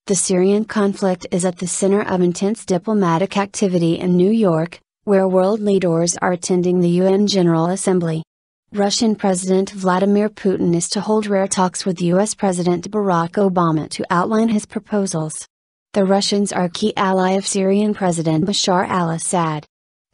The Syrian conflict is at the center of intense diplomatic activity in New York, where world leaders are attending the UN General Assembly. Russian President Vladimir Putin is to hold rare talks with US President Barack Obama to outline his proposals. The Russians are a key ally of Syrian President Bashar al-Assad.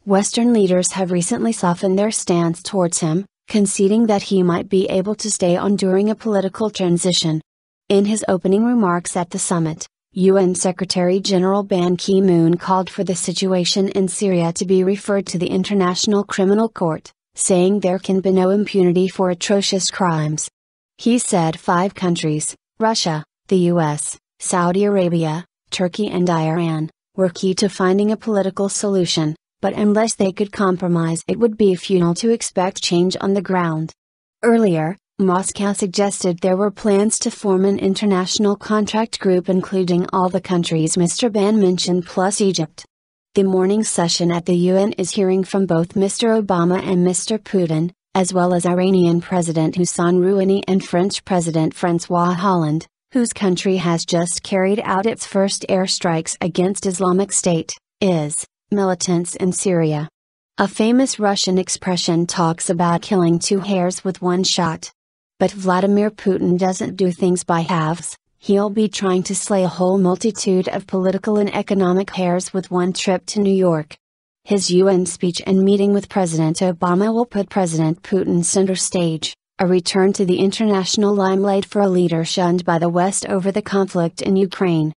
Western leaders have recently softened their stance towards him, conceding that he might be able to stay on during a political transition. In his opening remarks at the summit, UN Secretary-General Ban Ki-moon called for the situation in Syria to be referred to the International Criminal Court, saying there can be no impunity for atrocious crimes. He said 5 countries, Russia, the US, Saudi Arabia, Turkey and Iran, were key to finding a political solution, but unless they could compromise it would be futile to expect change on the ground. Earlier, Moscow suggested there were plans to form an international contact group including all the countries Mr. Ban mentioned plus Egypt. The morning session at the UN is hearing from both Mr. Obama and Mr. Putin, as well as Iranian President Hassan Rouhani and French President François Hollande, whose country has just carried out its first airstrikes against Islamic State, militants in Syria. A famous Russian expression talks about killing 2 hares with 1 shot. But Vladimir Putin doesn't do things by halves, he'll be trying to slay a whole multitude of political and economic hares with 1 trip to New York. His UN speech and meeting with President Obama will put President Putin center stage, a return to the international limelight for a leader shunned by the West over the conflict in Ukraine.